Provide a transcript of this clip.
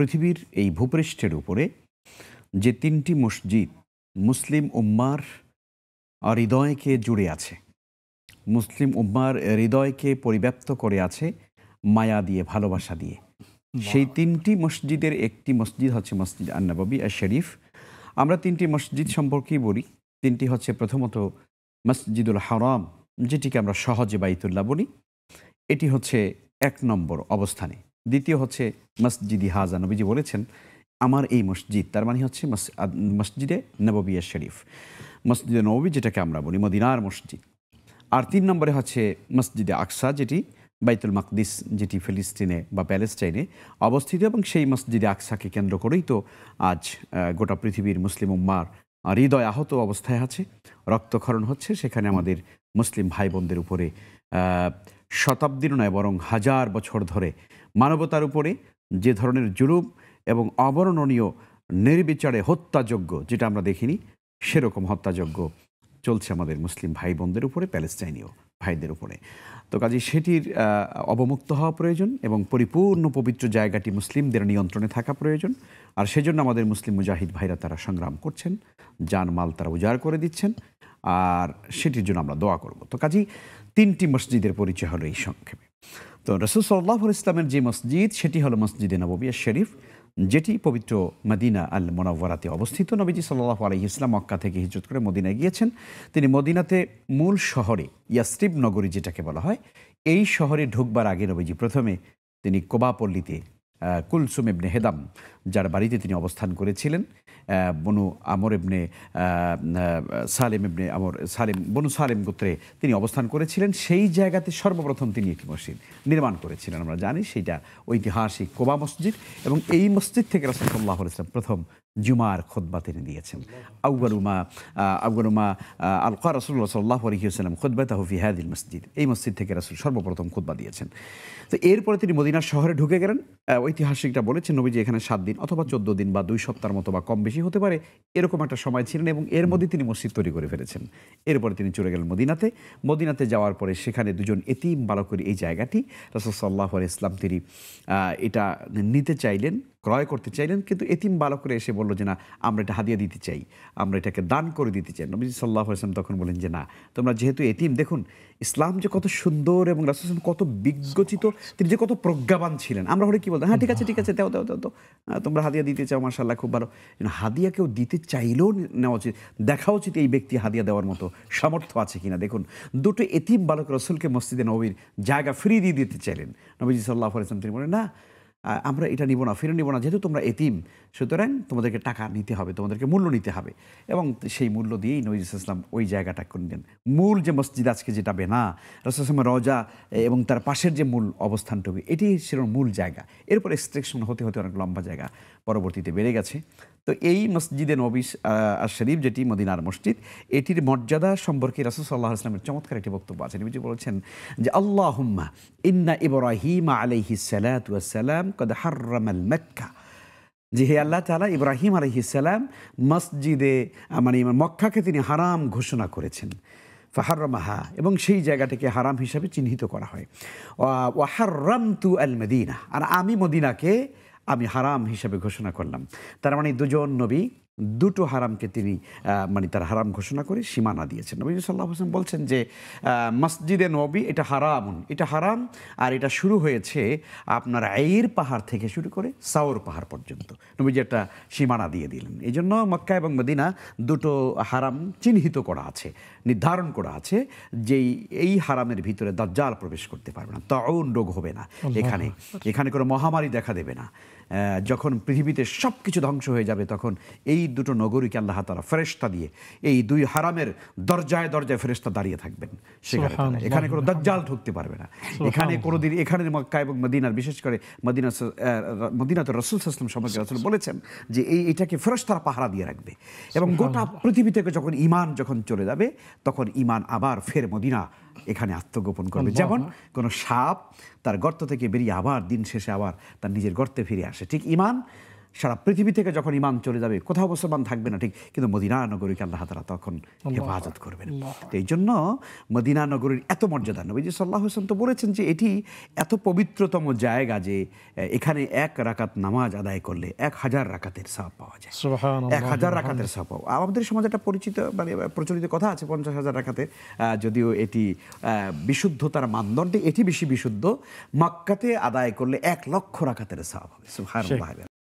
পৃথিবীর এই ভূপৃষ্ঠের উপরে যে তিনটি মসজিদ মুসলিম উম্মার হৃদয়কে জুড়ে আছে, মুসলিম উম্মার হৃদয়কে পরিব্যাপ্ত করে আছে মায়া দিয়ে, ভালোবাসা দিয়ে, সেই তিনটি মসজিদের একটি মসজিদ হচ্ছে মসজিদ আন-নববী আশ-শরীফ। আমরা তিনটি মসজিদ সম্পর্কেই বলি। তিনটি হচ্ছে প্রথমত মসজিদুল হারাম, যেটিকে আমরা সহজে বাইতুল্লাহ বলি, এটি হচ্ছে ১ নম্বর অবস্থানে। দ্বিতীয় হচ্ছে মসজিদি হাজা, নবীজি বলেছেন আমার এই মসজিদ, তার মানে হচ্ছে মসজিদে নববী আশ-শরীফ, মসজিদে নববী যেটাকে আমরা বলি মদিনার মসজিদ। আর ৩ নম্বরে হচ্ছে মসজিদে আকসা, যেটি বাইতুল মাকদিস, যেটি ফিলিস্তিনে বা প্যালেস্টাইনে অবস্থিত, এবং সেই মসজিদে আকসাকে কেন্দ্র করেই তো আজ গোটা পৃথিবীর মুসলিম উম্মার হৃদয় আহত অবস্থায় আছে, রক্তক্ষরণ হচ্ছে। সেখানে আমাদের মুসলিম ভাই বোনদের উপরে শতাব্দীর নয় বরং হাজার বছর ধরে মানবতার উপরে যে ধরনের জুলুম এবং অবর্ণনীয় নির্বিচারে হত্যাযজ্ঞ, যেটা আমরা দেখিনি, সেরকম হত্যাযজ্ঞ চলছে আমাদের মুসলিম ভাই বোনদের উপরে, প্যালেস্টাইনীয় ভাইদের উপরে। তো কাজে সেটির অবমুক্ত হওয়া প্রয়োজন এবং পরিপূর্ণ পবিত্র জায়গাটি মুসলিমদের নিয়ন্ত্রণে থাকা প্রয়োজন। আর সেজন্য আমাদের মুসলিম মুজাহিদ ভাইরা তারা সংগ্রাম করছেন, জান মাল তারা উজাড় করে দিচ্ছেন, আর সেটির জন্য আমরা দোয়া করব। তো কাজেই ৩টি মসজিদের পরিচয় হলো এই সংক্ষেপে। তো রাসূল সাল্লাল্লাহু আলাইহি ওয়াসাল্লামের যে মসজিদ, সেটি হলো মসজিদে নববী আশ-শরীফ, যেটি পবিত্র মদিনা আল মুনাওয়ারাতে অবস্থিত। নবীজি সাল্লাল্লাহু আলাইহি ওয়াসাল্লাম মক্কা থেকে হিজরত করে মদিনায় গিয়েছেন। তিনি মদিনাতে মূল শহরে ইয়াসরিব নগরী যেটাকে বলা হয়, এই শহরে ঢুকবার আগে নবীজি প্রথমে তিনি কোবা পল্লীতে কুলসুম ইবনে হেদাম, যার বাড়িতে তিনি অবস্থান করেছিলেন, বনু আমর ইবনে সালেম ইবনে আমর সালেম, বনু সালেম গোত্রে তিনি অবস্থান করেছিলেন। সেই জায়গাতে সর্বপ্রথম তিনি একটি মসজিদ নির্মাণ করেছিলেন। আমরা জানি সেইটা ঐতিহাসিক কোবা মসজিদ, এবং এই মসজিদ থেকে রাসূল সাল্লাল্লাহু আলাইহি ওয়াসাল্লাম প্রথম জুমার খুতবা তিনি দিয়েছেন। আউয়ালুমা আলকা রাসূলুল্লাহ সাল্লাল্লাহু আলাইহি ওয়াসাল্লাম খুতবাতাহু ফি হাযিল মসজিদ, এই মসজিদ থেকে রাসূল সর্বপ্রথম খুতবা দিয়েছেন। তো এরপরে তিনি মদিনার শহরে ঢুকে গেলেন। ঐতিহাসিকরা বলেছেন নবীজি এখানে ৭ দিন অথবা ১৪ দিন বা ২ সপ্তাহের মতো বা কম বেশি হতে পারে, এরকম একটা সময় ছিলেন, এবং এর মধ্যে তিনি মসজিদ তৈরি করে ফেলেছেন। এরপরে তিনি চলে গেলেন মদিনাতে। মদিনাতে যাওয়ার পরে সেখানে দুজন এতিম বালকের এই জায়গাটি রাসূল সাল্লাল্লাহু আলাইহি ওয়াসাল্লাম তিনি এটা নিতে চাইলেন, ক্রয় করতে চাইলেন, কিন্তু এতিম বালকরা এসে বলল যে না, আমরা এটা হাদিয়া দিতে চাই, আমরা এটাকে দান করে দিতে চাই। নবী সাল্লাল্লাহু আলাইহি ওয়াসাল্লাম তখন বলেন যে না, তোমরা যেহেতু এতিম, দেখুন ইসলাম যে কত সুন্দর এবং রাসূল সাল্লাল্লাহু আলাইহি ওয়াসাল্লাম কত বিজ্ঞচিত, তিনি যে কত প্রজ্ঞাবান ছিলেন। আমরা হলে কি বলতাম, হ্যাঁ ঠিক আছে ঠিক আছে, দাও দাও দাও, তোমরা হাদিয়া দিতে চাও, মাশাআল্লাহ খুব ভালো। হাদিয়া কেউ দিতে চাইলেও নেওয়া উচিত, দেখা উচিত এই ব্যক্তি হাদিয়া দেওয়ার মতো সামর্থ্য আছে কিনা। দেখুন, দুটো এতিম বালক রাসূলকে মসজিদে নববীর জায়গা ফ্রি দিয়ে দিতে চাইলেন। নবীজি সাল্লাল্লাহু আলাইহি ওয়াসাল্লাম তিনি বলেন না, আমরা এটা নিব না, ফিরে নিব না, যেহেতু তোমরা এতিম, সুতরাং তোমাদেরকে টাকা নিতে হবে, তোমাদেরকে মূল্য নিতে হবে। এবং সেই মূল্য দিয়েই নবী সাল্লাল্লাহু আলাইহি ওয়াসাল্লাম ওই জায়গাটা করে দেন। মূল যে মসজিদ আজকে যেটা বেনা, রাসূল সাল্লাল্লাহু আলাইহি ওয়াসাল্লাম রওজা এবং তার পাশের যে মূল অবস্থানটুকু, এটি ছিল মূল জায়গা। এরপর এক্সটেনশন হতে হতে অনেক লম্বা জায়গা পরবর্তীতে বেড়ে গেছে। তো এই মসজিদে নববী আশ-শরীফ, যেটি মদিনার মসজিদ, এটির মর্যাদা সম্পর্কে রাসূল সাল্লাল্লাহু আলাইহি ওয়াসাল্লামের চমৎকার একটি বক্তব্য আছে। নবীজি বলেছেন যে আল্লাহুম্মা ইন্না ইব্রাহিম আলাইহিস সালাতু ওয়াস সালাম কদ হাররামাল মক্কা, যে হে আল্লাহ তাআলা, ইব্রাহিম আলাইহিস সালাম মসজিদে মানে মক্কাকে তিনি হারাম ঘোষণা করেছেন, ফাহাররামাহা, এবং সেই জায়গাটাকে হারাম হিসাবে চিহ্নিত করা হয়। ওয়া হাররামতু আল মদিনা, আর আমি মদিনাকে আমি হারাম হিসাবে ঘোষণা করলাম। তার মানে দুজন নবী দুটো হারামকে তিনি মানে তার হারাম ঘোষণা করে সীমানা দিয়েছেন। নবী সাল্লাল্লাহু আলাইহি ওয়াসাল্লাম বলছেন যে মসজিদে নবী এটা হারাম, এটা হারাম, আর এটা শুরু হয়েছে আপনার আইর পাহাড় থেকে শুরু করে সাওর পাহাড় পর্যন্ত। নবীজি একটা সীমানা দিয়ে দিলেন। এই জন্য মক্কা এবং মদিনা দুটো হারাম চিহ্নিত করা আছে, নির্ধারণ করা আছে, যে এই হারামের ভিতরে দাজ্জাল প্রবেশ করতে পারবে না, তাউন রোগ হবে না, এখানে কোনো মহামারী দেখা দেবে না। যখন পৃথিবীতে সব কিছু ধ্বংস হয়ে যাবে, তখন এই দুটো নগরীকে আল্লাহ তাআলা ফেরেশতা দিয়ে এই দুই হারামের দরজায় দরজায় ফেরেশতা দাঁড়িয়ে থাকবেন সেখানে। এখানে কোনো দাজ্জাল ঢুকতে পারবে না। এখানে কোনোদিন, এখানে মক্কা এবং মদিনার, বিশেষ করে মদিনাতে রাসূল সাল্লাল্লাহু আলাইহি ওয়াসাল্লাম সম্পর্কে রাসূল বলেছেন যে এটাকে ফেরেশতারা পাহারা দিয়ে রাখবে, এবং গোটা পৃথিবী থেকে যখন ঈমান যখন চলে যাবে, তখন ঈমান আবার ফের মদিনা এখানে আত্মগোপন করবে। যেমন কোনো সাপ তার গর্ত থেকে বেরিয়ে আবার দিন শেষে আবার তার নিজের গর্তে ফিরে আসে, ঠিক ঈমান সারা পৃথিবী থেকে যখন ইমান চলে যাবে, কোথাও মুসলমান থাকবে না ঠিক, কিন্তু মদিনা নগরীকে আল্লাহ তাআলা তখন হেফাজত করবেন। তো এই জন্য মদিনা নগরীর এত মর্যাদা, নবীজি সাল্লাল্লাহু আলাইহি ওয়াসাল্লাম তো বলেছেন যে এটি এত পবিত্রতম জায়গা যে এখানে 1 রাকাত নামাজ আদায় করলে 1000 রাকাতের সওয়াব পাওয়া যায়। সুবহানাল্লাহ। 1000 রাকাতের সওয়াব পাওয়া। আমাদের সমাজে একটা পরিচিত মানে প্রচলিত কথা আছে 50,000 রাকাতের, যদিও এটি বিশুদ্ধতার মানদণ্ডে এটি বেশি বিশুদ্ধ। মক্কাতে আদায় করলে 1 লক্ষ রাকাতের সওয়াব হবে। সুবহানাল্লাহ।